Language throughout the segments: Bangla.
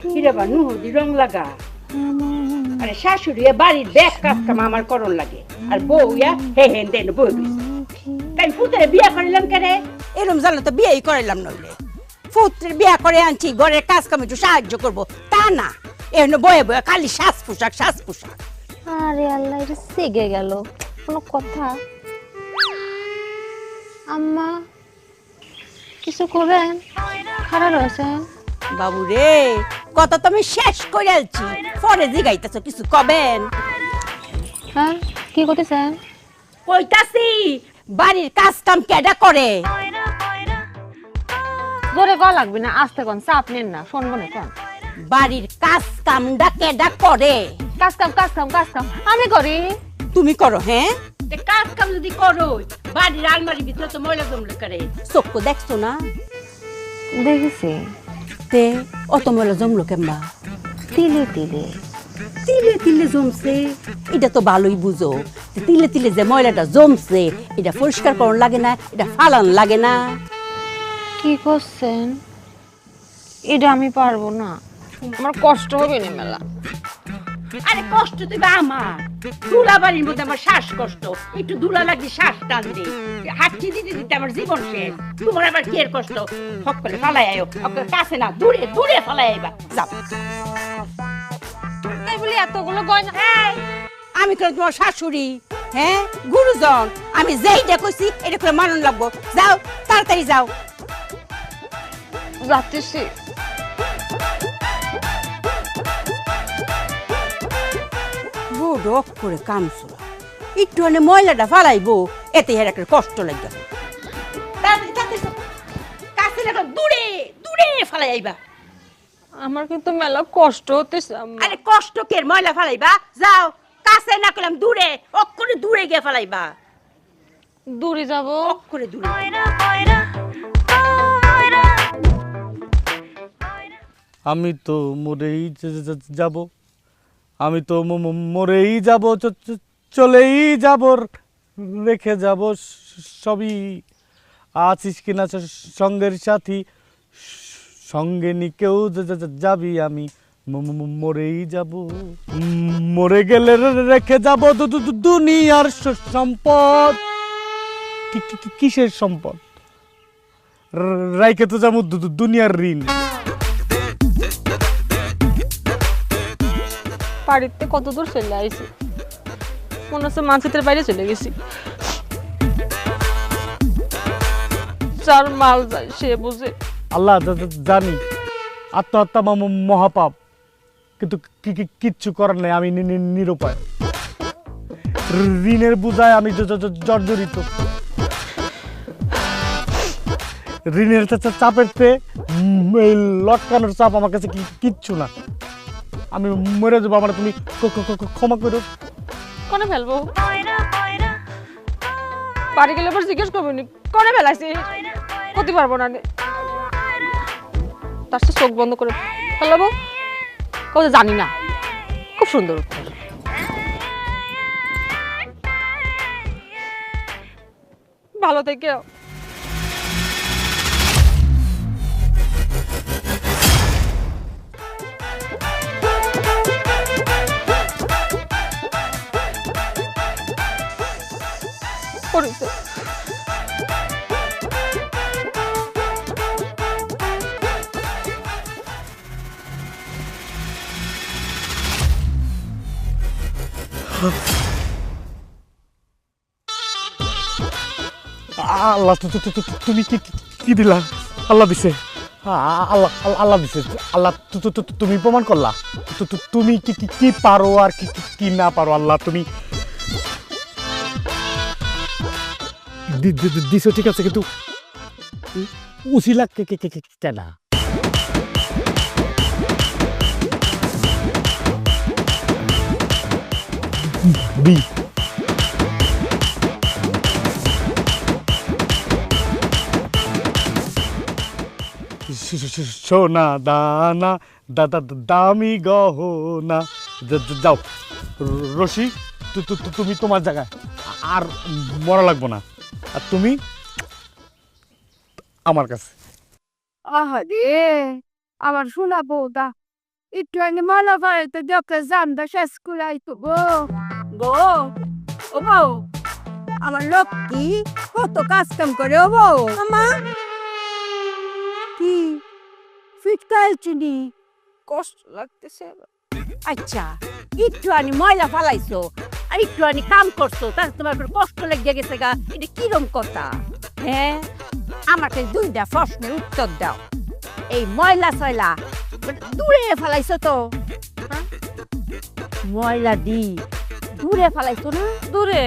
কিরে বা নুহদি রং লাগা আরে শাশুড়ি বাড়ির ব্যাগ কাজ কাম আমার করণ লাগে আর বউ ইয়া হে হে দেন বউ তাই পুত্রে বিয়া করিলাম কেরে এরম জানলে তো বিয়েই করাইলাম নইলে পুত্রের বিয়া করে আনছি ঘরের কাজ কাম একটু সাহায্য করবো তা না এমনি বয়ে বয়ে খালি সাজ পোশাক আরে আল্লাহ, এটা সেগে গেল কোনো কথা। আম্মা কিছু করবেন? খারাপ রয়েছেন বাবু রে, কথা তো আমি শেষ করে আলছি, পরে জিগাইতেছ কিছু কবেন? হ্যাঁ, কি করতেছেন? কইতাছি বাড়ির কাজ কাম কেডা করে? জোরে কল লাগবে না, আস্তে কোন, চাপ নেন না, শুনবো না কোন। বাড়ির কাজ কামটা কেডা করে? কাজ কাম আমি করি। তুমি করো? হ্যাঁ, কাজ কাম যদি করো বাড়ির আলমারির ভিতরে তো ময়লা জমলে করে চক্ষু দেখছো না? দেখেছি তে অত ময়লা জমলো কেমবা? তিলে তিলে তিলে তিলে জমছে, এটা তো ভালোই বুঝো। তিলে তিলে যে ময়লাটা জমছে এটা পরিষ্কার করন লাগে না, এটা ফালান লাগে না? কি করছেন? এটা আমি পারবো না, আমার কষ্ট হবে না মেলা। আরে কষ্ট দিবে আমার দুলা বাড়ির মধ্যে আমার শ্বাসকষ্ট, একটু দুলা লাগছে শ্বাস টান দে হাঁচি দিতে দিতে আমার জীবন শেষ। তোমার আবার কি এর কষ্ট? সকলে ফালাই আয়ো, কাছে না দূরে দূরে ফালাই আইবা যাও। তাই বলি এতগুলো গয়না? আমি কেন তোমার শাশুড়ি? হ্যাঁ, গুরুজন, আমি যেইটা কইছি এটা করে মানন লাগবো। যাও, তাড়াতাড়ি যাও। যাচ্ছি। রক করে কাম চলা, একটু ময়লাটা ফালাইবো, এতে হের একটা কষ্ট লাগবে। তাড়াতাড়ি তাড়াতাড়ি যাও। কাছে না দূরে দূরে ফালাই আইবা। আমার কিন্তু মেলা কষ্ট হতেছে। আরে কষ্ট কে ময়লা ফালাইবা? যাও, কাছে না করলাম দূরে, অক্ষরে দূরে গিয়ে ফালাইবা। দূরে যাব? অক্ষরে দূরে। আমি তো মরেই যাব, আমি তো মরেই যাব, চলেই যাব, রেখে যাব সবই। আছিস কিনা সঙ্গের সাথী, সঙ্গে নি কেউ যাবি, আমি মরেই যাব। মরে গেলে রেখে যাব দুনিয়ার সম্পদ। কিসের সম্পদ? রাইকে তো যাবো দুনিয়ার ঋণ। বাড়িতে কত দূর চলে আইছি, মনে হচ্ছে মাছের বাইরে চলে গেছি। যার মাল যায় সে বুঝে। আল্লাহ জানি আত্মহত্যা মহাপাপ, কিন্তু কিচ্ছু করার নেই, আমি নিরুপায়। ঋণের বোঝায় আমি জর্জরিত। ঋণের চাপের চেয়ে লটকানোর চাপ আমার কাছে কিচ্ছু না। আমি মরে যাবো, আমার তুমি ক্ষমা করো। কোনে ফেলবো? বাড়ি গেলে আবার জিজ্ঞেস করবো নি কোনে ফেলাইছি, করতে পারবো না। তার সাথে চোখ বন্ধ করে ফেলাবো, কত জানি না। খুব সুন্দর উত্তর। ভালো থেকে করেছে। আল্লাহ তুমি কি দিলা? আল্লাহ দিছে, আল্লাহ দিছে। আল্লাহ তুমি প্রমাণ করলা তুমি কি পারো আর কি না পারো। আল্লাহ তুমি দিছো, ঠিক আছে, কিন্তু উসিলা কেনা বি সোনা দানা দামি গহনা। যাও রশি, তুমি তোমার জায়গায়, আর মরা লাগবো না। আর তুমি আমার কাছে। আহারে, আমার শোনা বউদা একটু আগে মলা বাড়িতে দেখে জানবা শেষ কুলাই তো বউ ও বউ আমার লক্ষ্মী কত কাজ কাম করে ও বউ আমা কি ফিটকাল চিনি কষ্ট লাগতেছে আচ্ছা একটু আনি ময়লা ফালাইছো আর একটু আনি কাম করছো তাহলে তোমার কোনো কষ্ট লেগে গেছে গা এটা কিরম কথা হ্যাঁ আমাকে দুইটা প্রশ্নের উত্তর দাও এই ময়লা সয়লা দূরে ফালাইছো তো হ্যাঁ? ময়লা দি দূরে ফালাইছো না দূরে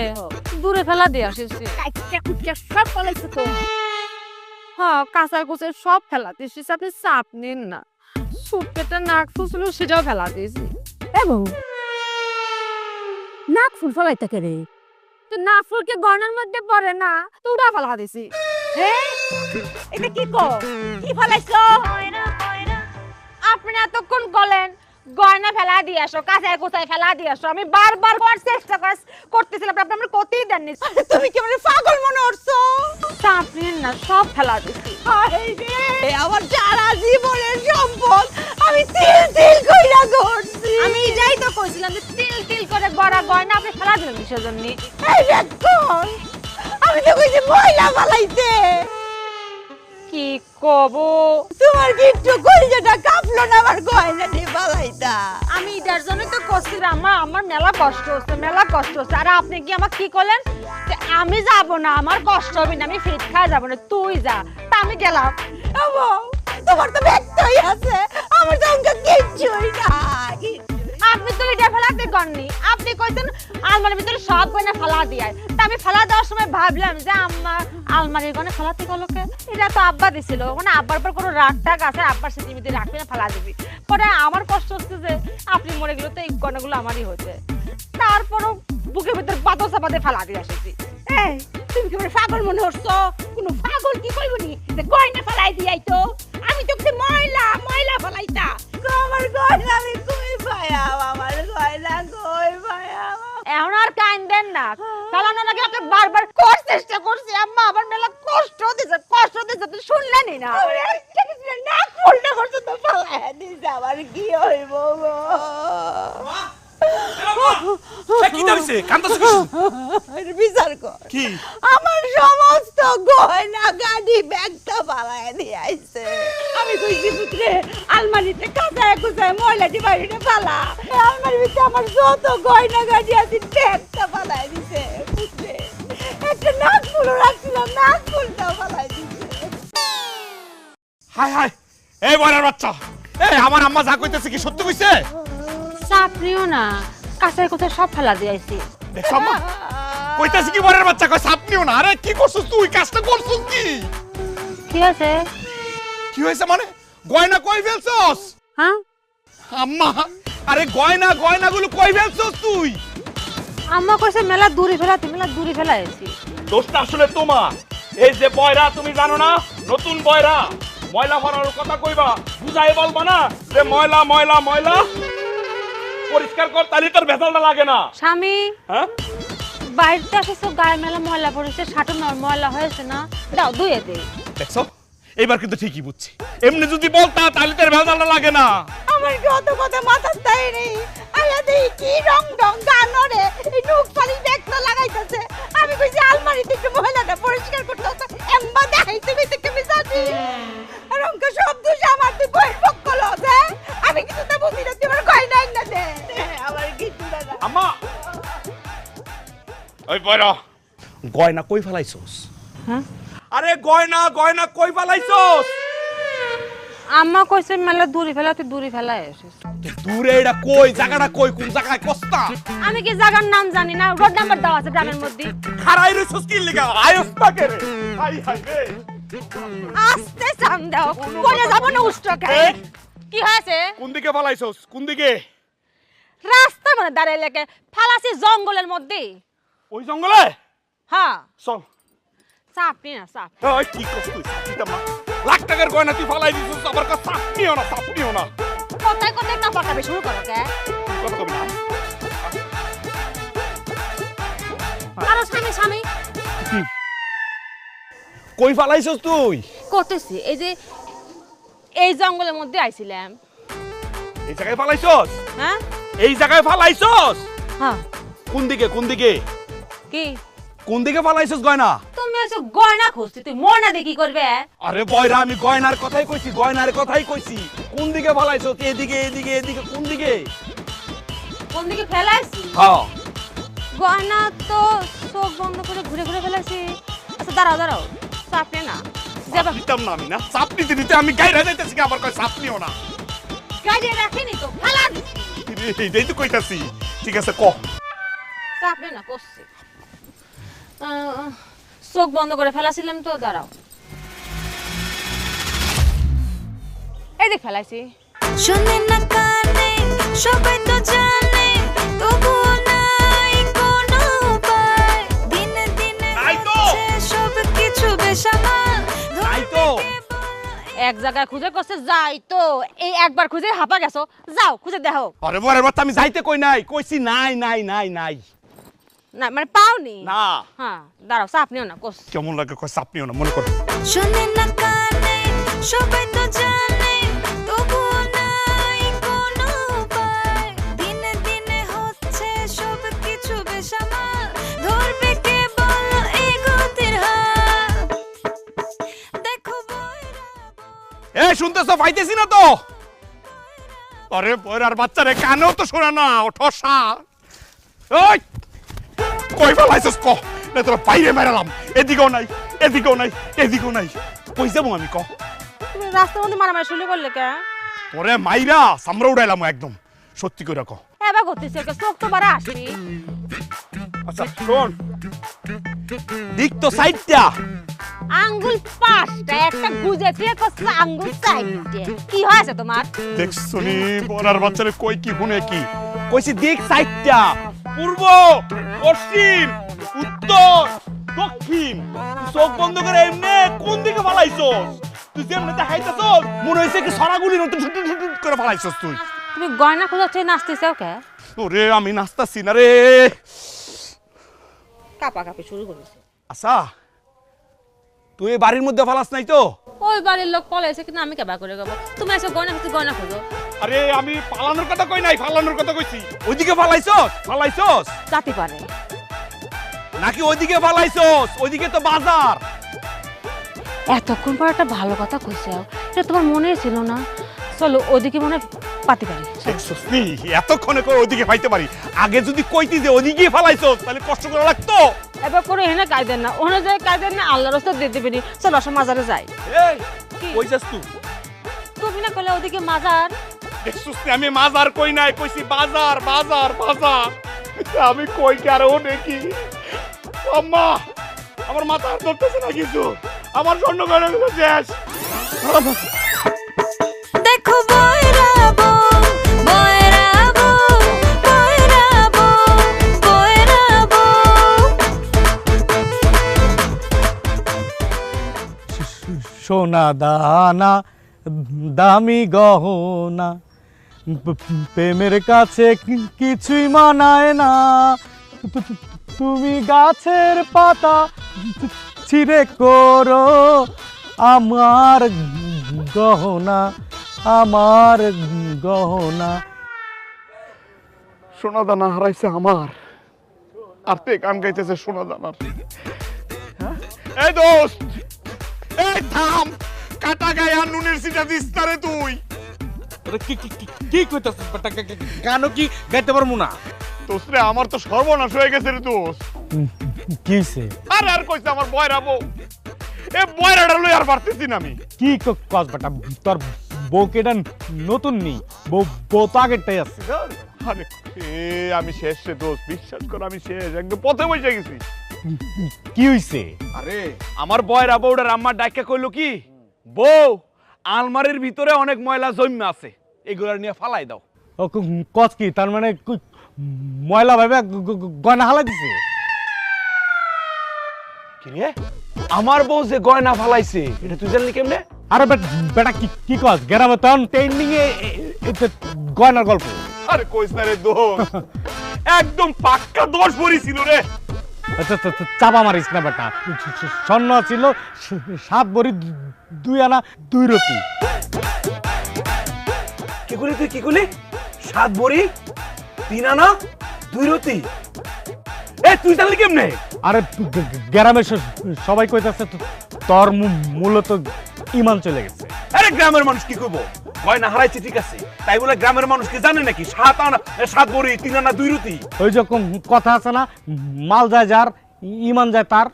দূরে ফেলা দিয়ে আসিছি কাইটা কুচা সব ফালাইছো তো হ্যাঁ কাঁচা কুচে সব ফেলা দিয়েছি আপনি চাপ নিন না সুপ পেটে নাক ফুসলো সেটাও ফেলা দিয়েছি এবং নাক ফুল ফালাইতে কে রে তো না ফুলকে গয়নার মধ্যে পড়ে না তো ওটা ফেলা দিয়েছি হ্যাঁ এটা কি কো কি ফালাইছো আপনি এতক্ষণ বলেন গয়না ফেলা দিয়ে আসো কাঁচায় কোচায় ফেলা দিয়ে আসো আমি বারবার করার চেষ্টা করতেছিলাম আপনি আমার কতই দেননি তুমি কি মানে পাগল মনে করছো চাপ নিন না সব ফেলা দিছি আমার সারা জীবনের সম্পদ আমি তিল তিল কইরা করছি আমি যাই তো কইছিলাম যে তিল তিল করে গড়া গয়না আপনি ফেলা দিলেন কিসের জন্য এই দেখো আমি তো কইছি ময়লা ফালাইছে কি কব তোমার কি একটু কলিজাটা কাঁপলো না আমার গয়না নিয়ে ফালাইতা আমি এটার জন্য তো করছিলাম আমার মেলা কষ্ট হচ্ছে মেলা কষ্ট হচ্ছে আর আপনি কি আমাকে কি করলেন যে আমি যাব না আমার কষ্ট হবে না আমি ফিট খাওয়া যাবো না তুই যা তা আমি গেলাম তোমার তো ব্যক্তই আছে আমার তো অঙ্ক কিচ্ছুই নাই আপনি তো এটা ফেলাতে গননি আপনি কইতেন আলমারির ভিতরে সব গয়না ফেলা দিয়ে তা আমি ফেলা দেওয়ার সময় ভাবলাম যে আম্মা আলমারির গয়না ফেলাতে গেলোকে এটা তো আব্বা দিছিল মানে আব্বার পর কোনো রাগ টাগ আছে আব্বার সাথে মিতে রাখবি না ফেলা দিবি পরে আমার কষ্ট হচ্ছে যে আপনি মরে গেলে তো এই গয়নাগুলো আমারই হচ্ছে তারপরও বুকের ভিতর পাথর চাপাতে ফেলা দিয়ে আসেছি এই তুমি কি পাগল মনে করছো কোনো পাগল কি কইব নি যে গয়না ফালাই দিয়াই তো আমি তো কিছু ময়লা ময়লা ফালাইতা আমার গয়না আমি কই পায়াম আমার গয়না কই পায়াম এখন আর কাইন দেন না ফেলানো নাকি আপনি বারবার কর চেষ্টা করছি আম্মা আমার মেলা কষ্ট দিছে তুই শুনলেনই না না করলে করছো তো ফালাই দিছে আমার কি হইব গো কি দাইছে কান্দছ কি বিচার কর কি আমার সমস্ত গয়না গাড়ি ব্যাগটা ফালাই দিয়ে আইছে আমি কইছি পুত্রে আলমারিতে কাঁচায় কুচায় ময়লাটি বাড়িতে ফালা এই আলমারির ভিতরে আমার যত গয়না গাড়ি আছে ব্যাগটা ফালাই দিছে পুত্রে একটা নাক ফুলও রাখছিলাম নাক ফুলটাও ফালাই দিছে হায় হায় এই বড়ার বাচ্চা এই আমার আম্মা যা কইতেছে কি সত্যি কইছে চাপ নিও না কাঁচায় কোথায় সব ফেলা দিয়ে আইছি দেখছ আম্মা কইতাছি কি বড়ার বাচ্চা কই সাপ নিও না আরে কি করছস তুই কাজটা করছস কি আছে কি হইছে মানে গয়না কই ফেলছস হ্যাঁ আম্মা আরে গয়নাগুলো কই ফেলছস তুই আম্মা কইছে মেলা দূরে ফেলা আইছি দোষটা আসলে তোমার এই যে বয়রা তুমি জানো না নতুন বয়রা ময়লা ফেলার কথা কইবা বুঝাই বলবা না যে ময়লা ময়লা ময়লা পরিষ্কার কর তাহলে তোর ভেজালটা লাগে না স্বামী হ্যাঁ বাইরে আসছো গায়ে মেলা ময়লা পড়েছে শাটু ময়লা হয়েছে না দাও ধুয়ে দে দেখছো এবার কিন্তু ঠিকই বুঝছি এমনি যদি বলতা তাহলে তোর ভেজালটা লাগে না আমার কি অত কথা মাথার তাই নেই আয়া দেই কি রং রং গানরে এই নুক পানি ব্যাগটা লাগাইতেছে আমি কইছি আলমারিতে একটু ময়লাটা পরিষ্কার করতে হতো এম্বা দেখাই তুমি থেকে মিশাতি আর অঙ্ক সব দোষ আমার তুই বইয়ের পক্ষ লস হ্যাঁ আমি কিছু তো বুঝি না তুই আমার গয়না না দে আমার কিছু না আম্মা ওই বয়রা গয়না কই ফেলাইছস হ্যাঁ আরে গয়না কই ফেলাইছস আম্মা কইছে মেলা দূরে ফেলা এসেছে দূরে এটা কই জায়গাটা কই কোন জায়গায় কস্তা আমি কি জায়গার নাম জানি না রোড নাম্বার দাও আছে গ্রামের মধ্যে খারাই রইছস কি লাগা আয়স্তা কে রে হাই হাই রে আস্তে সাম দাও কোনে যাব না উষ্টকে কি হয়েছে কোন দিকে ফেলাইছস কোন দিকে রাস্তা মানে দাঁড়াই লেগে ফালাসি জঙ্গলের মধ্যে ওই জঙ্গলে হ্যাঁ চল চাপ নি না চাপ ওই কি করছিস তুই চিন্তা মা লাখ টাকার গয়না তুই ফালাই দিছিস আবার কা চাপ নিও না কোথায় টাকা পাবে শুরু করো কে কথা কবি না আরো স্বামী কই ফালাইছস তুই করতেছি এই যে এই জঙ্গলের মধ্যে আইছিলাম এই জায়গায় ফালাইছস? হ্যাঁ এই জায়গায় ফালাইছস? হ্যাঁ কোন দিকে কোন দিকে কি কোন দিকে ফালাইছস গয়না? তুমি এসে গয়না খুঁজতে তুই ময়না দিয়ে কি করবে? আরে বয়রা আমি গয়নার কথাই কইছি, গয়নার কথাই কইছি। কোন দিকে ফালাইছস? এদিকে এদিকে এদিকে কোন দিকে? কোন দিকে ফেলাইছি? হ্যাঁ গয়না তো চোখ বন্ধ করে ঘুরে ঘুরে ফেলাইছি। আচ্ছা দাঁড়াও দাঁড়াও, চাপে না যাবা। দিতাম না আমি না, চাপ নিতে নিতে আমি গাইরা যাইতেছি, আবার কয় চাপ নিও না। গাড়ি রাখিনি তো ফালা দিছি। এইটাই তো কইতাছি। ঠিক আছে ক। চাপে না করছি, চোখ বন্ধ করে ফেলাছিলাম তো, দাঁড়াও এই দেখ ফেলাইছি। শোনে না কানে সবাই তো জানে, তবুও নাই কোনো উপায়। দিনে দিনে তাই তো। হচ্ছে সব কিছু বেসামাল। তাই তো। এক জায়গায় খুঁজে করছে যাই তো, এই একবার খুঁজে হাঁপা গেছো, যাও খুঁজে দেখো। আরে বরের বাচ্চা আমি যাইতে কই নাই, কইছি নাই নাই নাই নাই। না মানে পাওনি না হ্যাঁ দাঁড়াও, চাপ নিও না করছি। কেমন লাগে কয় চাপ নিও না, মনে করো। শোনে না কানে সবাই তো জানে, তবুও নাই কোনো উপায়। দিনে দিনে হচ্ছে সব কিছু বেসামাল। ধরবে কে বলো এই গতির হাল? দেখো বইরা এ শুনতেছো, পাইতেছি না তো। আরে বয়রার বাচ্চারে কানেও তো শোনা না, ও ঠসা। ওই কই ফেলাইছস ক, না তোরা বাইরে মেরালাম। এদিকেও নাই এদিকেও নাই এদিকেও নাই, কই যাবো আমি ক? তুমি রাস্তার মধ্যে মারামারি শুরু করলে কে? তোরে মাইরা সামরা উড়াইলাম একদম, সত্যি করে ক। এবার করতেছে চোখ তো বাড়া আসবি। আচ্ছা শোন, দিক তো সাইডটা। আঙ্গুল পাঁচটা, একটা গুজে দিয়ে করছে আঙ্গুল চারটে। কি হয়েছে তোমার? দেখছো নি বয়রার বাচ্চারে কই কি শুনে কি কইছি? দিক সাইডটা, পূর্ব পশ্চিম উত্তর দক্ষিণ। চোখ বন্ধ করে এমনে কোন দিকে ফালাইছস? তুই যেমনে দেখাইতেছস মনে হইছে কি সরাগুলি নতুন ছুট ছুট করে ফালাইছস তুই। তুমি গয়না খোঁজাচ্ছে নাচতেছো কে? ওরে আমি নাচতাছি না রে। কাপা কাপি শুরু করেছে। আচ্ছা তুই এই বাড়ির মধ্যে ফালাস নাই তো? ওই বাড়ির লোক পলাইছে কিন্তু আমি কেবা করে গেব? তুমি এসে গয়না খুঁজতে গয়না খোঁজো। আরে আমি পালানোর কথা কই নাই, ফালানোর কথা কইছি। ওইদিকে ফালাইছস ফালাইছস যাতে পারে নাকি ওইদিকে ফালাইছস? ওইদিকে তো বাজার। এতক্ষণ পর একটা ভালো কথা কইছো, এটা তোমার মনে ছিল না? চলো ওদিকে মনে পাতি পারি। দেখছস নি এতক্ষণে কই ওইদিকে পাইতে পারি। আগে যদি কইতি যে ওইদিকে ফালাইছস তাহলে কষ্ট করে লাগতো। এবার করে এনে কায়দেন না, ওনে যায় কায়দেন না, আল্লাহর রাস্তা দিয়ে দিবেনি। চলো আসো মাজারে যাই। এই কই যাস তুই? তুমি না কইলে ওদিকে মাজার। দেখছস নি আমি মাজার কই নাই, কইছি বাজার বাজার বাজার। আমি কই কি আর ও দেখি। আম্মা আমার মাথা আর ধরতেছে না কিছু, আমার স্বর্ণ গয়নাগুলো শেষ। দেখো বয়রাবো বয়রাবো বয়রাবো বয়রাবো। সোনা দানা দামি গহনা, প্রেমের কাছে কিছুই মানায় না। তুমি গাছের পাতা ছিঁড়ে করো আমার গহনা, আমার গহনা। সোনা দানা হারাইছে আমার, আর তে গান গাইতেছে সোনা দানার। এই দোস্ত, এই থাম, কাটা গায়ে আর নুনের সিটা দিস না রে তুই। কি কইতাছিস বেটা? গানও কি গাইতে পারবো না? দোস্ত রে আমার তো সর্বনাশ হয়ে গেছে রে দোস্ত। কি হইছে? আরে আর কইছে আমার বয়রা বউ, এ বয়রাটা লই আর পারতেছি না আমি। কি কস বেটা, তোর বউকে এটা নতুন নেই, বউ বউ তো আগেরটাই আছে। আরে আমি শেষ রে দোস্ত, বিশ্বাস কর আমি শেষ, একদম পথে বসে গেছি। কি হইছে? আরে আমার বয়রা বউটার আম্মা ডাইকা কইলো কি, বউ আলমারির ভিতরে অনেক ময়লা জমে আছে, এগুলা নিয়ে ফালাই দাও। ও কস কি? তার মানে ময়লা ভাবে গয়না হালাই দিছে? কি রে আমার বউ যে গয়না ফালাইছে এটা তুই জানলি কেমনে? আরে বেটা কি কস? গ্রামে তখন ট্রেন্ডিং এ গয়নার গল্প। আরে কইস না রে দোস্ত, একদম পাক্কা দোষ পড়িছিল রে। চাপা মারিস না বেটা, স্বর্ণ ছিল 7 ভরি 2 আনা 2 রতি। কি কি করলি 7 বড়ি 3 আনা 2 রতি এ তুই জানলি কেমনে? আরে গ্রামের সবাই কইতাছে তোর মূলত ইমান চলে গেছে। আরে গ্রামের মানুষ কি করবো, গয়না হারাইছে ঠিক আছে, তাই বলে গ্রামের মানুষ কি জানে নাকি 7 আনা 7 বড়ি 3 আনা 2 রতি? ওই যখন কথা আছে না, মাল যায় যার ইমান যায় তার,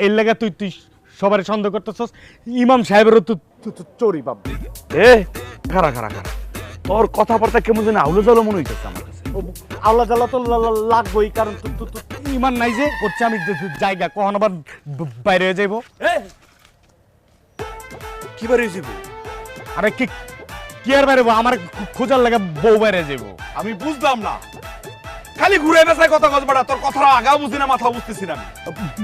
এর লেগে তুই সবার সন্দেহ করতেছস। ইমাম সাহেবেরও তুই চোরি পাবি। এ খারা খারা খারা, তোর কথাবার্তা কেমন যেন আউলো জালো মনে হইতেছে আমার কাছে। আল্লাহ জ্বালা তো লাগবেই, কারণ ইমান নাই যে করছে আমি জায়গা কখন আবার বাইরে হয়ে যাইব। কি বাড়ি যাইব? আরে কি আর বাইরে আমার খোঁজার লাগে বউ বাইরে যাইব। আমি বুঝলাম না, খালি ঘুরে বেসায় কথা কস বেটা, তোর কথা আগাও বুঝি না মাথা বুঝতেছি না আমি।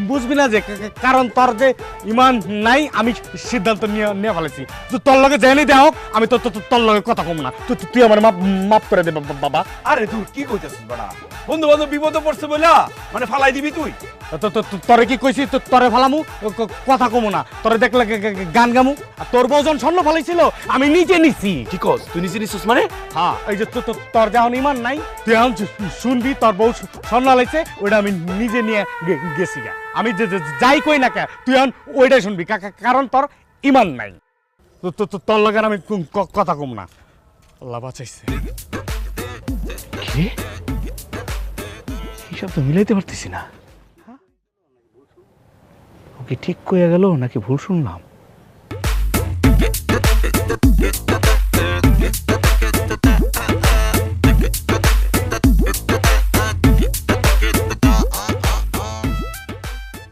বুঝবি না যে কারণ তোর যে ইমান নাই, আমি সিদ্ধান্ত নিয়ে ফেলেছি। তোর লগে জেনে দেও আমি তো তোর লগে কথা কম না, তুই আমার মাফ করে দে বাবা। আরে তুই কি কইতেছিস বেটা, বন্ধু বান্ধব বিপদে পড়ছে বইলা মানে ফালাই দিবি তুই? তোরে কি কইছি তোরে ফালামু, কথা কমু না, তোরে দেখলে গান গামু। আর তোর বউজন স্বর্ণ ফালাইছিল আমি নিজে নিছি। কি কস তুই নিজে নিছিস মানে? হ্যাঁ, এই যে তোর যখন ইমান নাই তুই এখন শুনবি তোর বউ স্বর্ণ লাইছে, ওইটা আমি নিজে নিয়ে গেছি গা। আমি যাই কই না কে তুই এখন ওইটাই শুনবি, কারণ তোর ইমান নাই। তোর লগে আমি কথা কম না। আল্লাহ বাঁচাইছে। কি হিসাব তো মিলাইতে পারতেছি না, ওকে ঠিক কইয়া গেল নাকি ভুল শুনলাম?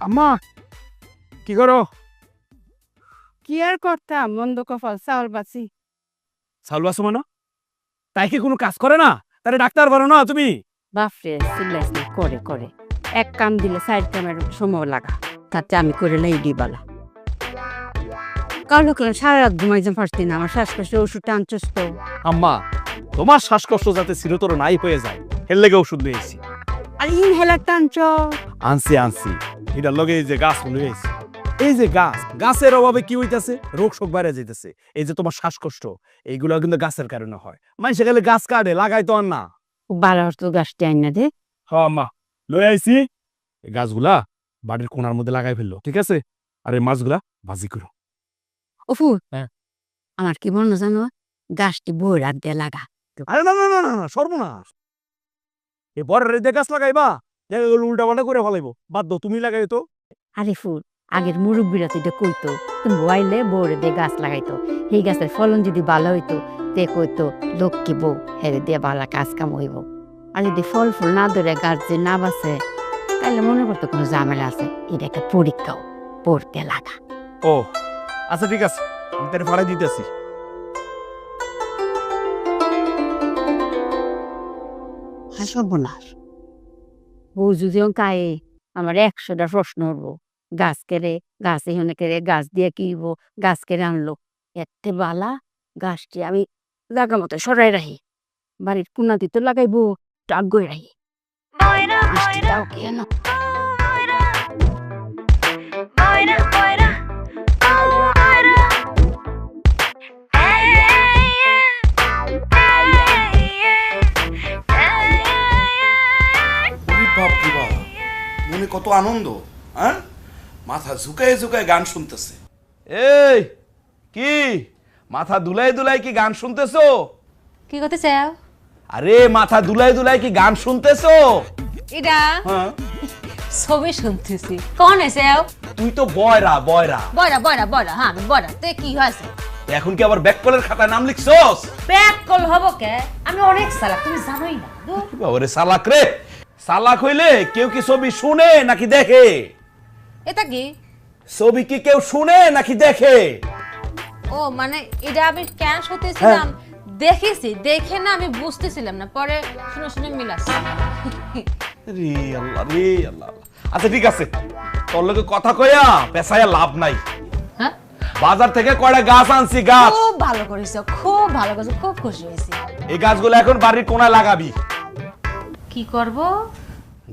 আম্মা কি করো? কি আর করতাম, মন্দ কপাল চাউল বাঁচি। চাউল বাসো মানে? তাই কি কোনো কাজ করে না? তাহলে ডাক্তার বানো না তুমি? বাপরে চিল্লাইস না, করে করে এক কাম দিলে 4 কামের সময় লাগা, তাতে আমি করে লাই দিবালা। কালো কেন সারা রাত ঘুমাই যাম পারছি না, আমার শ্বাসকষ্ট ওষুধটা আনছস তো? আম্মা তোমার শ্বাসকষ্ট যাতে চিরতর নাই হয়ে যায় এর লেগে ওষুধ নিয়ে এসেছি। আর ইনহেলারটা আনছ? আনছি এটার লগে এই যে গাছ লয়ে আইছি। এই যে গাছের অভাবে কি হইতাছে, রোগ শোক বাইরে যাইতেছে। এই যে তোমার শ্বাসকষ্ট এইগুলো কিন্তু গাছের কারণে হয়। মানুষে গেলে গাছ কাটে, লাগাই তো আর না। বারো তো গাছটি আইন না দে। হ্যাঁ আম্মা লয়ে আইছি। এই গাছগুলা বাড়ির কোণার মধ্যে লাগাই ফেললো, ঠিক আছে? আর এই মাছগুলা ভাজি করো। অফু, হ্যাঁ। আমার কি মনে জানো, গাছটি বই রাত দিয়ে লাগা। আরে না সর্বনাশ, এই বরের যে গাছ লাগাইবা জায়গাগুলো উল্টা পাল্টা করে ফেলাইবো, বাদ দাও, তুমি লাগাই তো। আরে ফুল, আগের মুরব্বীরা তো এটা কইতো, তুমি বইলে বউরে দিয়ে গাছ লাগাইতো, সেই গাছের ফলন যদি ভালো হইতো তে কইতো লক্ষ্মী বউ হেরে দিয়ে ভালো কাজ কাম হইব। আর যদি ফল ফুল না ধরে গাছ যে না বাঁচে তাহলে মনে করতো কোনো ঝামেলা আছে। এটা একটা পরীক্ষাও, পড়তে লাগা। ও আচ্ছা ঠিক আছে, আমি তার ভাড়াই দিতেছি। সর্বনাশ, বউ যদি কায়ে আমার 100টা প্রশ্ন উঠবো। গাছ কেড়ে, গাছ এখানে কেড়ে, গাছ দিয়ে কিনব, গাছ কেড়ে আনলো। এতে বালা গাছটি আমি জাগা মতো সরাই রাখি, বাড়ির কোনা দিতে লাগাইবো, টাক গই রাখি। গাছটিটাও কেন মনে কত আনন্দ, হ্যাঁ? মাথা ঝুঁকায় ঝুঁকায় গান শুনতেছে। এই কি মাথা দুলাই দুলাই কি গান শুনতেছো? কি করতে চাও? আরে মাথা দুলাই দুলাই কি গান শুনতেছো? এটা হ্যাঁ, ছবি শুনতেছি। কোন এসেও? তুই তো বয়রা বয়রা। বড়া, হ্যাঁ আমি বড়া। তে কি হয়েছে? এখন কি আবার ব্যাককলের খাতায় নাম লিখছস? ব্যাক কল হব কে? আমি অনেক চালাক, তুমি জানোই না। বাবারে সালাক রে, সালাক হইলে কেউ কি ছবি শুনে নাকি দেখে? এটা কি? ছবি কি কেউ শুনে নাকি দেখে? ও মানে এটা আমি কেন শুনতেছিলাম, দেখেছি, দেখে না আমি বুঝতেছিলাম না, পরে শুনে শুনে মিলাচ্ছি। রে আল্লাহ রে আল্লাহ। আচ্ছা ঠিক আছে, তোর লগে কথা কইয়া পেছায়া লাভ নাই। হ্যাঁ, বাজার থেকে কয়টা গাছ আনছি, গাছ। খুব ভালো করেছো, খুব ভালো করেছো, খুব খুশি হয়েছি। এই গাছগুলো এখন বাড়ির কোনায় লাগাবি। কি করব?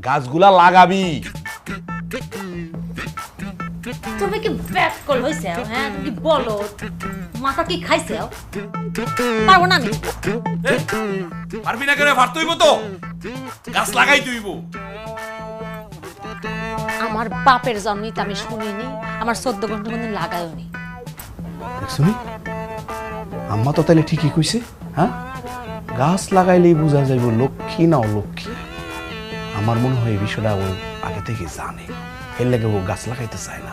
গাছগুলা লাগাবি। তুমি কি ব্যাক কল হইছে? হ্যাঁ, তুমি কি বলো? মাথা কি খাইছে পারবো না আমি। পারবি না করে ফাড়তে হইব তো, গাছ লাগাই তুইব। আমার বাপের জন্মই তো আমি শুনিনি, আমার 14 ঘন্টা কোনদিন লাগায়ও নি। দেখছনি আম্মা তো তাহলে ঠিকই কইছে। হ্যাঁ, গাছ লাগাইলেই বোঝা যাইব লক্ষ্মী না অলক্ষ্মী। আমার মনে হয় এই বিষয়টা ও আগে থেকে জানে, এর লাগে ও গাছ লাগাইতে চায় না।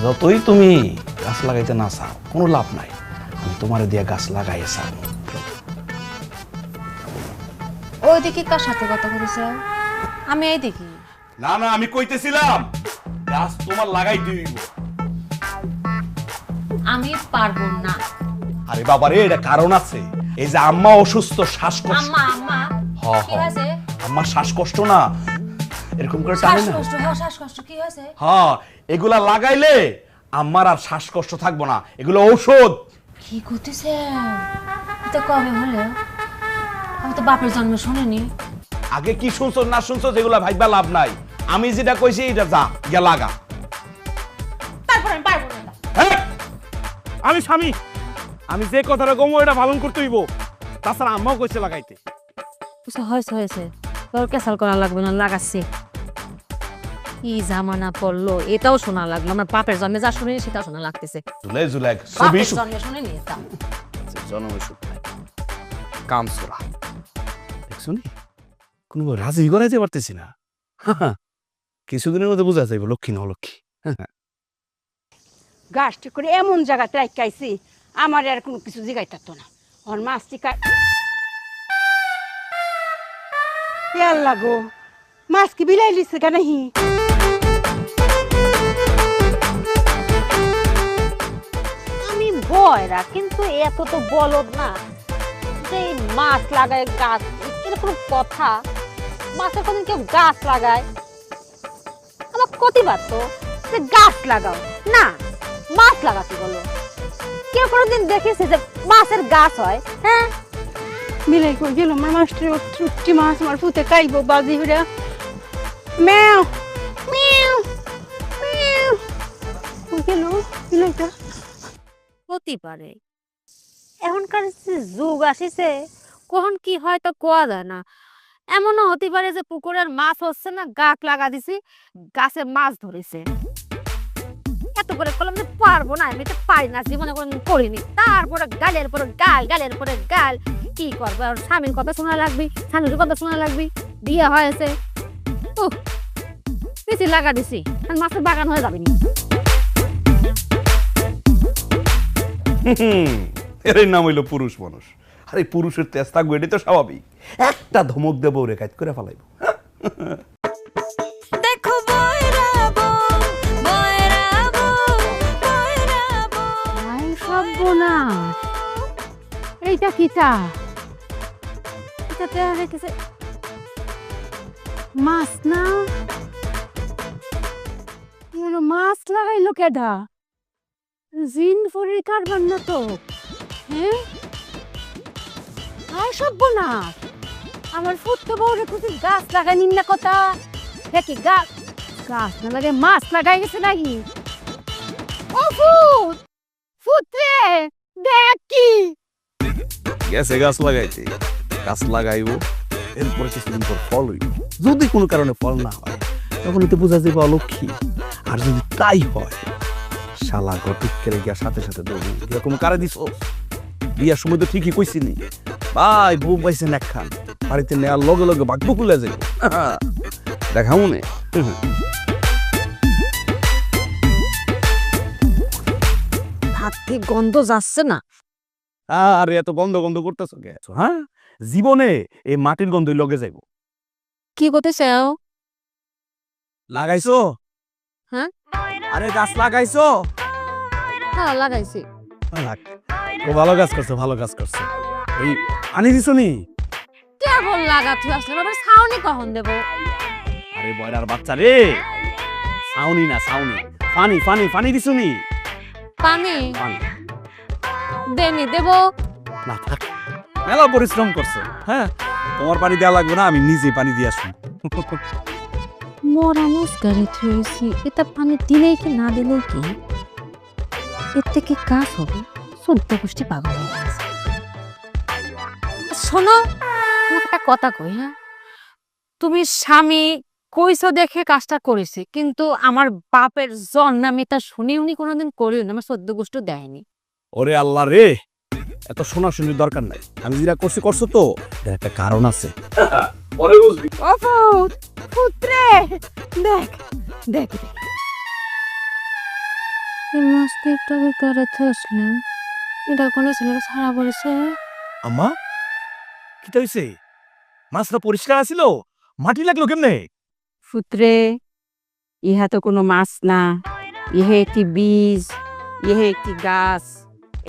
যতই তুমি গাছ লাগাইতে না চাও কোনো লাভ নাই, আমি তোমার দিয়া গাছ লাগাইয়ে চাও। ওই দিকে কার সাথে কথা বলেছে? আমি এই দেখি। না না, আমি কইতেছিলাম গাছ তোমার লাগাই দিব। আমি পারবো না। আরে বাবা রে, এটা কারণ আছে। এই যে আম্মা অসুস্থ, শ্বাসকষ্ট। আম্মা আম্মা কি হয়েছে? আম্মা শ্বাসকষ্ট না, এরকম করে টানে না। শ্বাসকষ্ট, হ্যাঁ শ্বাসকষ্ট কি হয়েছে? হ্যাঁ, এগুলা লাগাইলে আম্মার আর শ্বাসকষ্ট থাকবো না, এগুলো ঔষধ। কি করতেছে? এটা কবে হলো? আমি তো বাপের জন্ম শুনিনি। আগে কি শুনছো না শুনছো যেগুলা ভাইবা লাভ নাই। আমি যেটা কইছি এটা যা গিয়া লাগা। তারপর আমি পারবো না। হ্যাঁ, আমি স্বামী, আমি যে কথাটা কমো এটা পালন করতে হইব। তাছাড়া আম্মাও কইছে লাগাইতে। হয়েছে হয়েছে, তোর ক্যাসাল করা লাগবে না, লাগাচ্ছি। কি জামানা পড়লো, এটাও শোনা লাগলো। আমার বাপের জন্মে যা শুনিনি সেটাও শোনা লাগতেছে। জুলাই জুলাই বাপের জন্মে শুনিনি এটা। জন্মে সুখ নাই, কাম সোরা। দেখছনি কোনো রাজি করাইতে পারতেছি না। কিছুদিনের মধ্যে বোঝা যাইব লক্ষ্মী না অলক্ষ্মী। গাছটি করে এমন জায়গাতে রাখাইছি আমার আর কোনো কিছু জিগাই থাকতো না। ওর মাছটি লাগো, মাছ কি বিলাই লিছে কেন? আমি বয়রা, কিন্তু এত তো বলদ না যে মাছ লাগায় গাছ। এটা কোনো কথা? মাছের কোনদিন কেউ গাছ লাগায়? আমার প্রতিবাদ তো যে গাছ লাগাও না, মাছ লাগাতে বলো। কেউ কোনোদিন দেখেছে যে মাছের গাছ হয়? হ্যাঁ, মিলাই কই গেল আমার মাছটি ছুটি মাছ আমার ফুতে খাইব বাজি হইরা। মেও মেও মেও কই গেল মিলাইটা? হতে পারে। এখনকার যে যুগ আসিছে, কখন কি হয় তো কোয়া যায় না। এমনও হতে পারে যে পুকুরের মাছ হচ্ছে না, গাছ লাগা দিছি, গাছে মাছ ধরেছে। এত করে বললাম যে পারবো না, আমি তো পারি না, জীবনে কোনোদিন করিনি। তারপরে গালের পরে গাল, গালের পরে গাল। কি করবো? আর স্বামীর কথা শোনা লাগবে, স্বামীর কথা শোনা লাগবে। বিয়ে হয়েছে, বেশি লাগা দিছি, মাছের বাগান হয়ে যাবে। এর নাম হইলো পুরুষ মানুষ। আর এই পুরুষের তেজ থাকবে, এটাই তো স্বাভাবিক। একটা ধমক দেবো রে কাজ করে ফেলাইব। দেখো বয়রাবো বয়রাবো বয়রাবো। আই সর্বনাশ, এইটা কিটা? এটাতে রেখেছে মাছ না? মাছ লাগাইলো কেডা? জিন ফরির কারবার না তো? হ্যাঁ, আই সর্বনাশ, আমার ফুটতে বউরে খুঁজে গাছ লাগাই নিন না কথা। দেখি গাছ গাছ না লাগে মাছ লাগাই গেছে নাকি? ও ফুট ফুট রে, দেখ কি গেছে গাছ লাগাইতে। গাছ লাগাইবো, এরপরে কিছুদিন পর ফল হইব। যদি কোনো কারণে ফল না হয় তখন তো বোঝা যাবে অলক্ষ্মী। আর যদি তাই হয়, শালা ঘটিক করে গিয়া সাথে সাথে দৌড়। এরকম কারে দিস? বিয়ার সময় তো ঠিকই কইছিনি ভাই, বউ পাইছেন একখান, বাড়িতে নেওয়ার লগে লগে বাঘ খুলে যাইব। দেখা মনে হাত থেকে গন্ধ যাচ্ছে না। আরে এত গন্ধ গন্ধ করতেছো গেছো? হ্যাঁ, জীবনে এই মাটির গন্ধই লগে যাইব। কি করতেছে? লাগাইছো? হ্যাঁ, আরে গাছ লাগাইছো? হ্যাঁ লাগাইছি। ও ভালো কাজ করছো, ভালো কাজ করছো। এই আনি দিছো নি? কেবল লাগাতে আসলে আবার ছাউনি কখন দেব? আরে বয়রার বাচ্চা রে, ছাউনি না ছাউনি, পানি পানি পানি দিছো নি? পানি পানি দেনি দেব না, থাক, মেলা পরিশ্রম করছো। হ্যাঁ, তোমার পানি দেওয়া লাগবে না, আমি নিজে পানি দিয়ে আসবো। মরা মুসকারে থুইছি, এটা পানি দিলেই কি না দিলেই কি? এর থেকে কাজ হবে, সদ্য গোষ্ঠী পাগল হয়ে গেছে। শোনো, তোমাকে একটা কথা কই, হ্যাঁ, তুমি স্বামী কইছো দেখে কাজটা করেছি, কিন্তু আমার বাপের জন্ম আমি তা শুনি উনি কোনোদিন করিও না, আমার সদ্য গোষ্ঠ দেয়নি। ওরে আল্লাহ রে, এত শোনাশুনির দরকার নাই। আমি যেটা করছি করছো তো, এর একটা কারণ আছে। পরে বুঝবি। ও পুত্রে, দেখ দেখ মাছটা একটু ভিতরে আসলাম, এটা কোনো ছেলেরা ছাড়া পড়েছে। আম্মা, কি হইছে? মাছটা পরিষ্কার আছিল, মাটি লাগলো কেমনে? পুত্রে, ইহা তো কোনো মাছ না, ইহে একটি বীজ, ইহে একটি গাছ।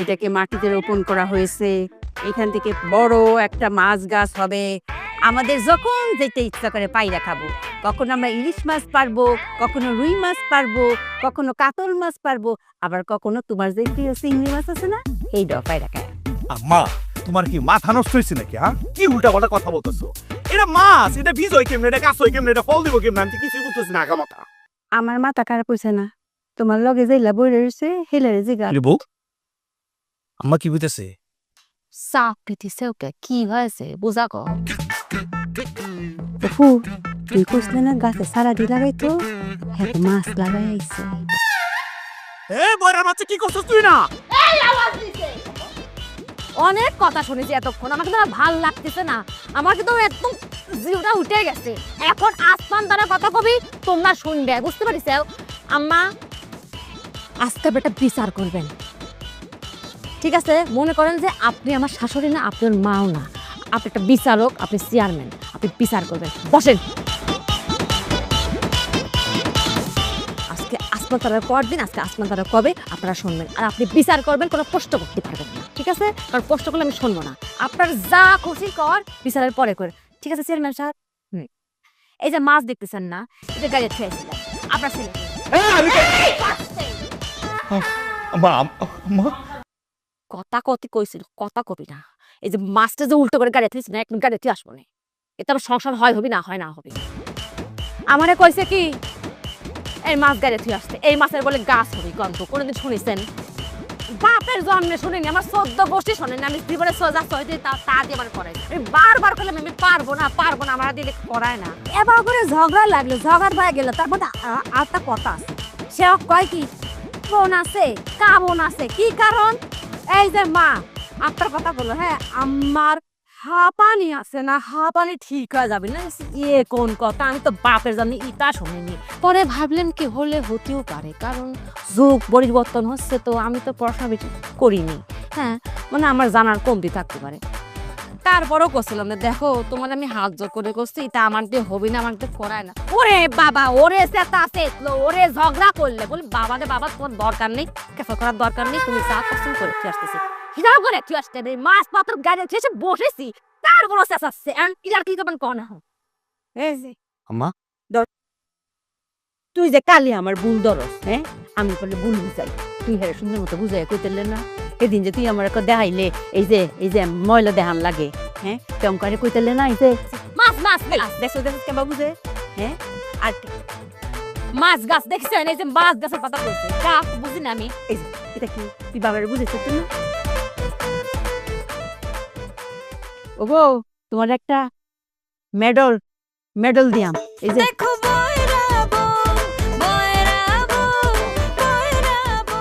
এটাকে মাটিতে রোপণ করা হয়েছে, এখান থেকে বড় একটা মাছ গাছ হবে। আমাদের যখন যেটা ইচ্ছা করে পাইরা খাবো। কখনো আমরা ইলিশ মাছ পারবো, কখনো রুই মাছ পারবো, কখনো কাতল মাছ পারবো, আবার কখনো তোমার যে প্রিয় চিংড়ি মাছ আছে না, এই পাইরা খায়। আম্মা, তোমার কি মাথা নষ্ট হয়েছে নাকি? হ্যাঁ, কি উল্টা পাল্টা কথা বলতেছো? এটা মাছ, এটা বীজ হয় কেমনে, এটা গাছ হয় কেমনে, এটা ফল দিব কেমনে? আমি কিছু বুঝতেছি না। আগা মাথা আমার মাথা খারাপ হয়েছে না, তোমার লগে যেইলা বই রয়েছে হেলারে জিগা। বউ, আম্মা কি বুঝতেছে? চাপ দিতেছে ওকে, কি হয়েছে বুঝা কো। অপু, তুই কইসলে না গাছে সারা দি লাগাইতো, হ্যাঁ মাছ লাগাই আইছে। এ বয়রার বাচ্চা, কি করছিস তুই? না অনেক কথা শুনেছি এতক্ষণ, আমাকে তো ভাল লাগতেছে না, আমার কিন্তু একদম জিওটা উঠে গেছে। এখন আসমান দ্বারা কথা কবি, তোমরা শুনবে, বুঝতে পারিস? আম্মা, আজকে বেটা বিচার করবেন, ঠিক আছে? মনে করেন যে আপনি আমার শাশুড়ি না, আপনার মাও না, আপনি একটা বিচারক, আপনি চেয়ারম্যান, আপনি বিচার করবেন। বসেন। আজকে আসমান তারার পর দিন, আজকে আসমান তারা কবে আপনারা শুনবেন, আর আপনি বিচার করবেন, কোনো প্রশ্ন করতে পারবেন না, ঠিক আছে? কারণ প্রশ্ন করলে আমি শুনবো না। আপনার যা খুশি কর বিচারের পরে করে, ঠিক আছে চেয়ারম্যান সাহেব? এই যে মাছ দেখতেছেন না, এটা গাড়ি খেয়েছিলাম আপনার ছেলে। কথা কতি কইছিল, কথা কবি না। এই যে মাছটা যে উল্টো করে গাড়ি থুইছি না, একদম গাড়ি আসবো না, এতে আমার সংসার হয় হবি না, হয় না হবি। আমারে কইছে কি এই মাছ গাড়ি থুই আসতে, এই মাছের বলে গাছ হবি গন্ধ, কোনোদিন শুনেছেন? বাপের জন্মে শুনিনি, আমার 14 গোষ্ঠী শোনেনি, আমি জীবনে সোজা সহজে তা দিয়ে আমার করাই। আমি বারবার করলাম আমি পারবো না, আমার দিলে করায় না। এবার করে ঝগড়া লাগলো, ঝগড়া হয়ে গেল, তারপর আরেকটা কথা আছে, সে কয় কি বোন আছে, কা বোন আছে, কি কারণ? এই যে মা আপনার কথা বলো, হ্যাঁ আমার হাঁপানি আছে না, হাঁপানি ঠিক হয়ে যাবে না। এ কোন কথা, আমি তো বাপের জানি ইটা শুনিনি। পরে ভাবলেন কি হলে হতেও পারে, কারণ যুগ পরিবর্তন হচ্ছে, তো আমি তো পড়াশোনা করিনি, হ্যাঁ মানে আমার জানার কমতি থাকতে পারে। তারপরেও করছিলাম না, দেখো তোমার আমি হাত জোর করে করছি, এটা আমার দিয়ে হবে না, আমার দিয়ে করায় না। ওরে বাবা, ওরে সেটা সেতলো, ওরে ঝগড়া করলে বলি বাবা রে বাবা, তোমার দরকার নেই, কেফা করার দরকার নেই, তুমি যা পছন্দ করে তুই আসতেছি, হিসাব করে তুই আসতে নেই। মাছ পাত্র গাড়ি এসে বসেছি, তার কোনো শেষ আসছে, ইটার কি করবেন কন? এই যে আম্মা, তুই যে কালি আমার ভুল ধরস, হ্যাঁ আমি বলে ভুল বুঝাই, তুই হেরে সুন্দর মতো বুঝাই কইতেলে না। এদিন যে তুই আমার দেখাইলে এই যে ময়লা দেখান লাগে, হ্যাঁ কেমন করে কইতেলে না, এই যে মাছ মাছ গাছ দেখছো দেখছো কেমন বুঝে, হ্যাঁ আর মাছ গাছ দেখছো, এই যে মাছ গাছের পাতা বলছে গাছ বুঝি না আমি। এই যে এটা কি তুই বাবার বুঝেছিস তুই না? ও গো, তোমার একটা মেডল দিয়াম, এই যে দেখো বয়রাবো বয়রাবো বয়রাবো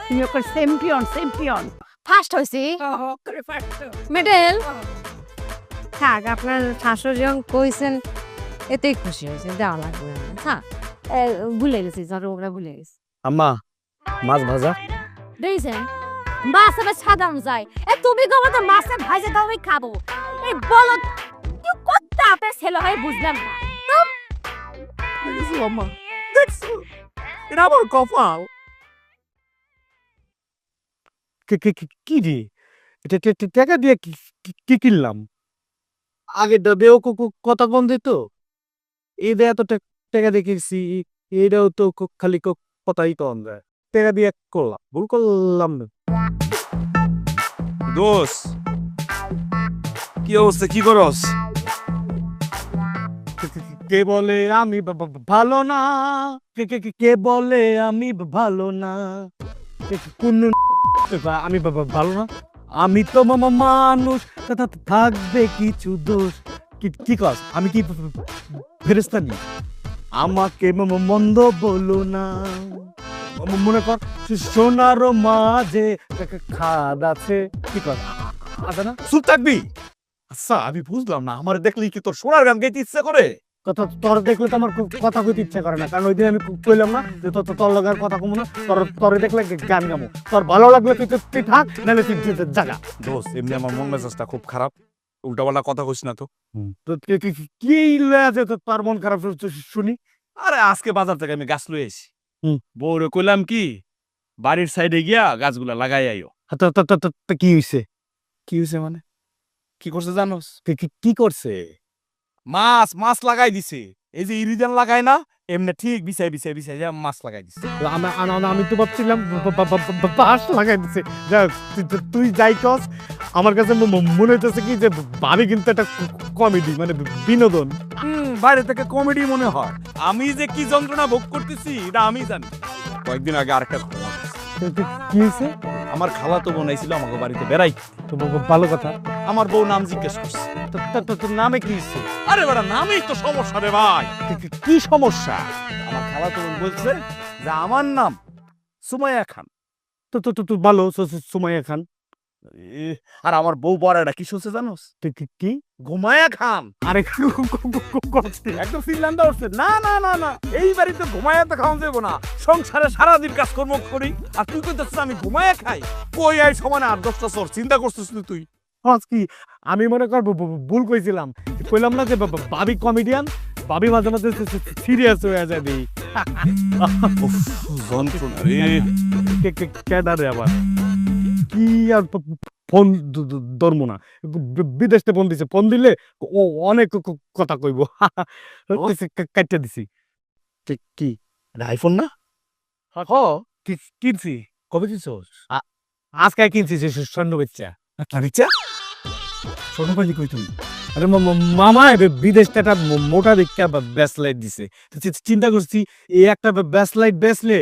তুমি ওকে চ্যাম্পিয়ন ফার্স্ট হয়েছি মেডেল। থাক, আপনার শাশুড়ি যখন কইছেন এতেই খুশি হয়েছে, দেওয়া লাগবে না। হ্যাঁ ভুলে গেছি, ওরা ভুলে গেছি। আম্মা, মাছ ভাজা দেখছেন মাছ আবার সাধারণ যায়, তুমি গো তো মাছের ভাজা দাও আমি খাবো, এই বলো তুই কত আপনার ছেলে হয় বুঝলাম না। আম্মা দেখছো, এটা আমার কপাল। কি রে, টাকা দিয়ে কি কিনলাম? আগে দেও কথা কম দিত, এই দেয় এত টাকা দিয়ে কিনছি, এইটাও তো খালি কথাই কম দেয়। টাকা দিয়ে করলাম, ভুল করলাম না। দোষ, কি অবস্থা, কি করস? কে বলে আমি ভালো না, কে বলে আমি ভালো না, কোন আমি ভালো না? আমি তো মানুষ, থাকবে কিছু দোষ। কি কস? আমি কি ফেরেশতা নি? আমাকে মন্দ বলো না। মনে কর সোনার মাঝে খাদ আছে। কি কর আছে না? চুপ থাকবি। আচ্ছা আমি বুঝলাম না, আমার দেখলি কি তোর সোনার গান গাইতে ইচ্ছা করে? তোর দেখলে তো আমার কথা কইতে ইচ্ছা করে না, কারণ ওই দিন আমি কইলাম না যে তোর লাগার কথা কমু না, তোরে দেখলে গান গামো। তোর ভালো লাগলে তুই থাক, নাহলে তুই জাগা। দোস্ত এমনি আমার মন মেজাজটা খুব খারাপ, উল্টাপাল্টা কথা কইস না তো। কি আছে তোর মন খারাপ শুনি? আরে আজকে বাজার থেকে আমি গাছ লয়ে এসি, বউরে কইলাম কি বাড়ির সাইডে গিয়া গাছগুলা লাগাই আইও। কি হইছে? কি হয়েছে মানে? কি করছে জানোস? কি করছে? মাছ লাগাই দিছে। এই যে ইরিজান লাগাই না, এমনি ঠিক বিছাই মাছ লাগাই দিছে। আমি তো ভাবছিলাম বাঁশ লাগাই দিছে। তুই যাই কস, আমার কাছে মনে হইতেছে কি যে ভাবি কিন্তু একটা কমেডি, মানে বিনোদন। বাইরে থেকে কমেডি মনে হয়। আমি যে কি যন্ত্রণা ভোগ করতেছি এটা আমি জানি। কয়েকদিন আগে আরেকটা ঘটনা ঘটেছে। কি হয়েছে? আমার খালাতো বোন আইছিল আমাকে বাড়িতে বেড়াই। তো ভালো কথা। আমার বউ নাম জিজ্ঞেস করছে। তোর নামে কি হয়েছে? আরে বেড়া নামেই তো সমস্যা রে ভাই। কি সমস্যা? আমার খালাতো বোন বলছে যে আমার নাম সুমাইয়া খান। তো ভালো, সুমাইয়া খান। আর আমার বউ বড়াটা কি শুনছে জানোস? কি? ঘুমায়া খান। আরে একদম ফিনল্যান্ডে উঠছে। না না না না, এই বাড়িতে ঘুমায়া তো খাওয়া যাবো না। সংসারে সারাদিন কাজকর্ম করি আর তুই কইতেছিস আমি ঘুমায়া খাই? কই এই সমানে 8-10টা চোর চিন্তা করছিস তুই? কি আমি মনে কর ভুল কইছিলাম, কইলাম না যে ভাবি কমেডিয়ান, ভাবি মাঝে মাঝে সিরিয়াস হয়ে যায়। যন্ত্রণা রে। ক্যাডারে আবার কি আর ফোন ধরবো না, বিদেশ থেকে ফোন দিছে, ফোন দিলে ও অনেক কথা কইব। কাটতে দিছি। কি আইফোন না? কিনছি। কবে কিনছস? আজকে কিনছি স্বর্ণ বেচা। আচ্ছা স্বর্ণ পাইলি কই তুই? আরে মামা বিদেশ থেকে একটা মোটা দিকটা ব্যাসলাইট দিছে, চিন্তা করছি এই একটা ব্যাসলাইট বেচলে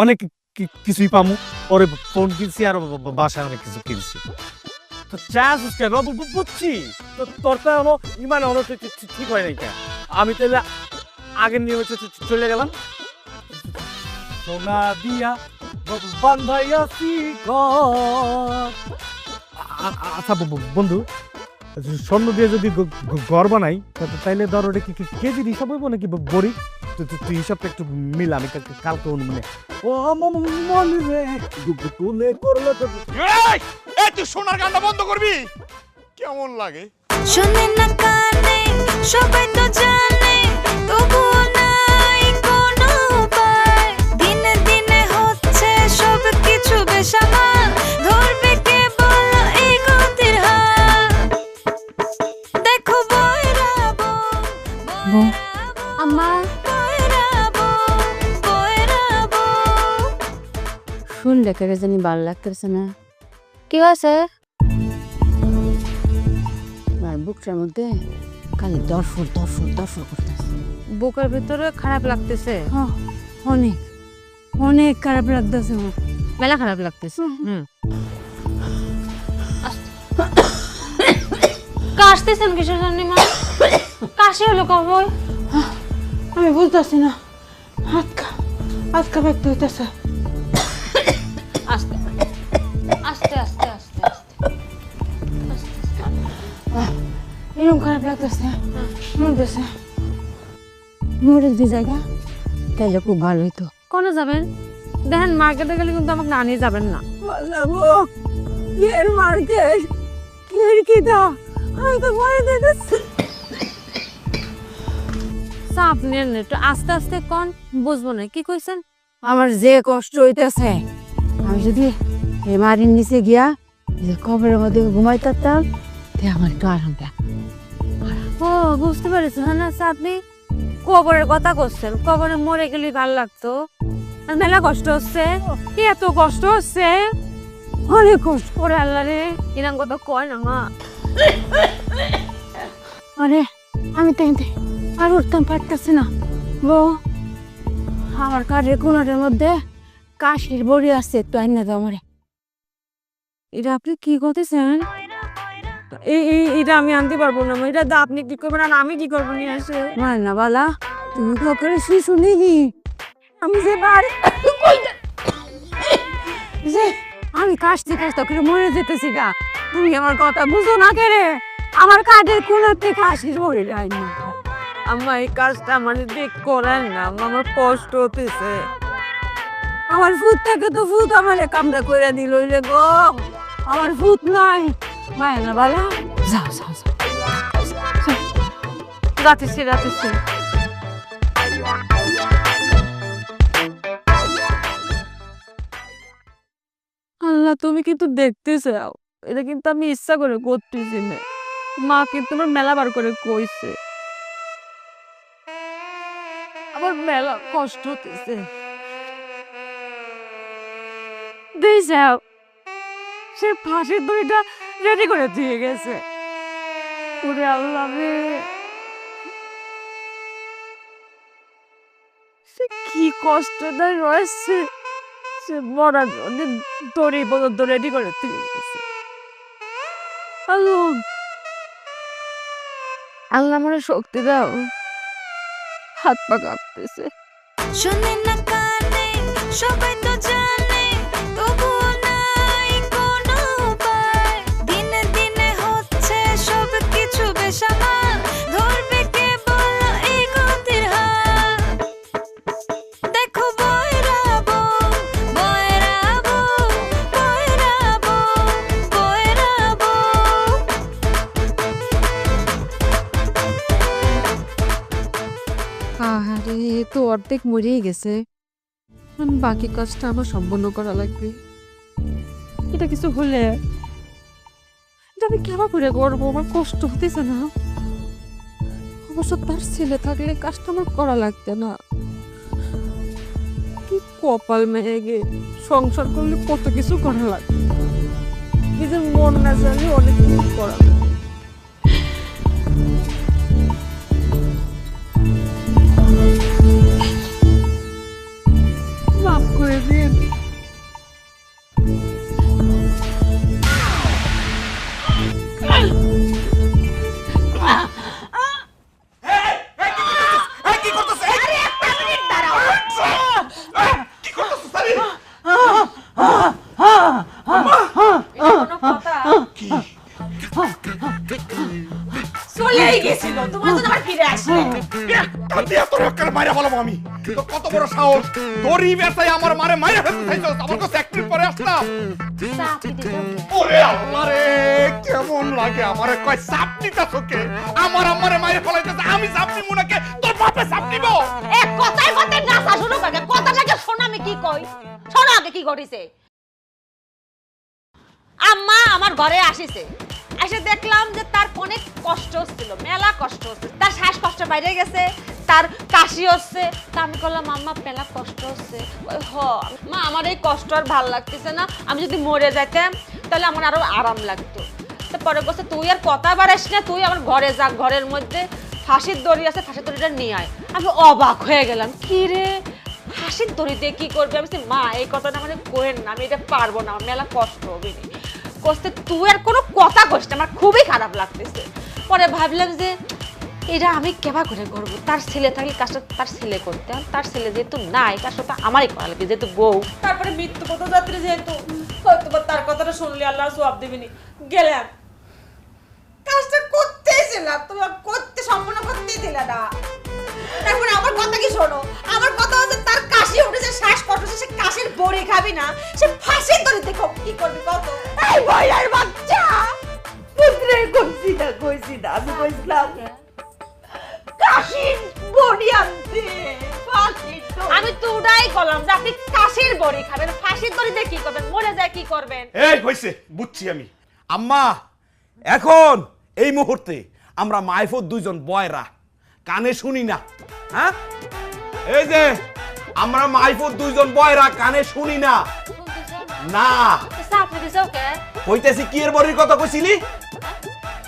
অনেক কিছুই পামু। পরে ফোন কিনছি আর বাসায় অনেক কিছু কিনছি। তো চাষ কেন বুঝছি তোর তো ইমান ঠিক হয় নাই কেন? আমি তাহলে আগের নিয়মে চলে গেলাম। সোনা দিয়া বান্ধাইয়াছি ঘর। আচ্ছা বন্ধু, স্বর্ণ দিয়ে যদি ঘর বানাই তাইলে ধর ওটা কি কেজির হিসাব হইব নাকি বড়ি? তুই হিসাবটা একটু মিলা, আমি কালকে মনে ও মনে রে তুলে করলো। তুই সোনার গানটা বন্ধ করবি? কেমন লাগে? শোনে না কানে সবাই তো জানে, তবুও নাই কোনো উপায়। দিনে দিনে হচ্ছে সব কিছু বেসামাল, ধরবে কে বলো এই গতির হাল। দেখো বয়রাবো আমার বয়রাবো। শুনলে কেন জানি ভালো লাগতেছে না। কি হয়েছে? আর বুকটার মধ্যে খালি দরফর করতেছে। বুকের ভিতরে খারাপ লাগতেছে। অনেক অনেক খারাপ লাগতেছে, মেলা খারাপ লাগতেছে। কাশতেছেন কিসের জন্য মা? কাশি হলো কবে? আমি বুঝতেছি না, হাত ব্যক্ত হইতেছে। আস্তে আস্তে আস্তে আস্তে এরকম খারাপ লাগতেছে, মরতেছে। মরে যদি জায়গা তাহলে খুব ভালো হইতো। কোনে যাবেন? দেখেন মার্কেটে গেলে কিন্তু আমাকে না নিয়ে যাবেন না। মার্কেট কি দা, আমি তো মরে যেতেছি। চাপ নেন না, একটু আস্তে আস্তে কোন বুঝবো না। কি কইছেন? আমার যে কষ্ট হইতেছে, আমি যদি এই মারির নিচে গিয়া কবরের মধ্যে ঘুমাইতাম আমার একটু আরাম দেয়। ও বুঝতে পেরেছেন না, আপনি কবরের কথা করছেন। কবরে মরে গেলে ভালো লাগতো। আর মেলা কষ্ট হচ্ছে। কি এত কষ্ট হচ্ছে? অনেক কষ্ট ওরে আল্লাহ রে, ইরাম কথা কয় না মা। আরে আমি তো আর উঠতাম পারতেছি না। বউ আমার কারের কোনারের মধ্যে কাশির বড়ি আছে একটু আইনা দাও আমারে। এটা আপনি কি করতেছেন? এটা আমি আনতে পারবো না, এটা দা আপনি কি করবেন আর আমি কি করবো নিয়ে আসে? মায়না বালা তুমি তো করে শিশু নেই, আমি যে বাড়ি যে আমি কাশতে কাশতে করে মরে যেতেছি গা, তুমি আমার কথা বুঝো না কেরে? আমার কাঠের কোনাতে কাশির বড়ি আইনা। আম্মা এই কাজটা মানে দেখ করেন না, আমার কষ্ট হতেছে। আমার ভূত থাকে তো ভূত আমার কামড়া করে দিল রে গো, আমার ভূত নাই। মায়না বালা যাও যাও যাও রাতেছে রাতেছে। আল্লাহ তুমি কিন্তু দেখতে চাও, এটা কিন্তু আমি ইচ্ছা করে করতেছি না। মা কিন্তু আমার মেলা বার করে কইছে, আমার মেলা কষ্ট হতেছে। দেই যাও, সে ফাঁসির দড়িটা রেডি করে দিয়ে গেছে। ওরে আল্লাহ রে, সে কি কষ্টটা রয়েছে, সে মরার জন্য দড়ি পর্যন্ত রেডি করে দিয়ে গেছে। আল্লাহ আল্লাহ আমার শক্তি দাও, হাত পা কাঁপতেছে। শোনে না কানে সবাই তো জানে, তবুও নাই কোনো উপায়। দিনে দিনে হচ্ছে সব কিছু বেসামাল, ধরবে কে বলো এই গতির হাল। দেখো বয়রাবো বয়রাবো বয়রাবো বয়রাবো। আহারে তো অর্ধেক মরেই গেছে, বাকি কাজটা আমার সম্পন্ন করা লাগবে। এটা কিছু হলে এটা আমি কেমন করে করবো, আমার কষ্ট হতেছে না। অবশ্য তার ছেলে থাকলে কাজটা আমার করা লাগবে না। কি কপাল মেয়ে গে, সংসার করলে কত কিছু করা লাগবে, নিজের মন না জানলে অনেক কিছু করা লাগবে। মাফ করে দিন। চলেই গেছিল, তোমার জন্য আবার ফিরে আসলে। মাইরা বলবো আমি তো কত বড় সাহস, দড়ি বেসাই আমার মারে মাইরা ফেলতে চাইছস, আমার কাছে এক মিনিট পরে আসতাম। ওরে আল্লাহ রে, কেমন লাগে আমারে কয় সাপ নিতাছ কে, আমার আমারে মাইরা ফলাইতেছে, আমি সাপ নিবো নাকি তোর বাপে সাপ নিব? এ কথায় কথায় নাচা শুরু করে, কথাটাকে শোনা আমি কি কই, শোনো আগে কি ঘটিছে। আম্মা আমার ঘরে আসিছে, এসে দেখলাম যে তার অনেক কষ্ট হচ্ছিল, মেলা কষ্ট হচ্ছে, তার শ্বাসকষ্ট বাইরে গেছে, তার কাশি হচ্ছে। তা আমি বললাম আম্মা মেলা কষ্ট হচ্ছে। হ মা আমার এই কষ্ট আর ভাল লাগতেছে না, আমি যদি মরে যাইতাম তাহলে আমার আরো আরাম লাগতো। তারপরে বলছে তুই আর কথা বাড়াস না, তুই আমার ঘরে যা, ঘরের মধ্যে ফাঁসির দড়ি আছে, ফাঁসির দড়িটা নিয়ে আয়। আমি অবাক হয়ে গেলাম, কি রে ফাঁসির দড়ি দিয়ে কি করবি? আমি বলছি মা এই কথাটা মানে কোয়েন না, আমি এটা পারবো না, আমার মেলা কষ্ট হবে। কষ্ট তুই আর কোনো কথা কইস না, আমার খুবই খারাপ লাগতেছে। পরে ভাবলাম যে এটা আমি কেবা করে করবো, তার ছেলে থাকলে কাজটা তার ছেলে করতে, তার ছেলে যেহেতু নাই কাজটা আমারই করা লাগে যেহেতু বউ। তারপরে মৃত্যু পথযাত্রী যেহেতু হয়তো তার কথাটা শুনলে আল্লাহ জবাব দেবেনি, গেলাম কাজটা করতেই ছিলাম, তোমার করতে সম্পূর্ণ করতেই দিল না। তারপরে আমার কথা কি শোনো, আমার কথা হচ্ছে তার কাশি উঠেছে, শ্বাসকষ্ট হচ্ছে, সে কাশির বড়ি খাবি না, সে ফাঁসির দড়ি দেখো কি করবি কত। এই বইলার বাচ্চা, পুত্রে কইছি না আমি কইছিলাম কাশির বড়ি আনতে, ফাঁসির দড়ি। আমি তো ওটাই বললাম যে আপনি কাশির বড়ি খাবেন, ফাঁসির দড়ি দিয়ে কি করবেন, মরে যায় কি করবেন? এই হইছে, বুঝছি আমি। আম্মা এখন এই মুহূর্তে আমরা মাইফত দুইজন বয়রা, কানে শুনি না। হ্যাঁ এই যে আমরা মাইফত দুইজন বয়রা, কানে শুনি না। না কইতেছি কি এর বড়ির কথা কইছিলি,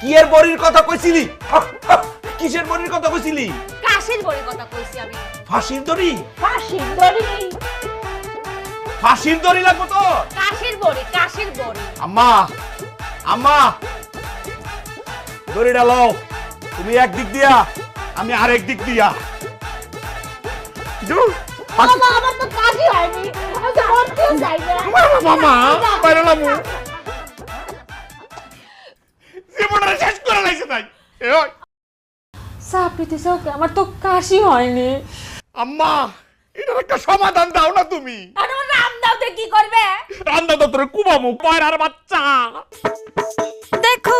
কি এর বড়ির কথা কইছিলি, কিসের বড়ির কথা কইছিলি? কাশির বড়ির কথা কইছি আমি। ফাঁসির দড়ি, ফাঁসির দড়ি ফাঁসির দড়ি লাগবো তো? কাশির বড়ি কাশির বড়ি। আম্মা আম্মা দড়িটা লও, তুমি একদিক দিয়া আমি আরেক দিক দিয়া। মামা আমার তো কাশি হয়নি, আমি তো মরতেও যাই না। মামা বাইরে নামু, জীবনটা শেষ করে লাইছে তাই। চাপিতে চোখে আমার তো কাশি হয়নি। আম্মা এটার একটা সমাধান দাও না তুমি। আর আমার রাম দাও তে কি করবে? রান্না তো তোর কুবামু পয়রার বাচ্চা। দেখো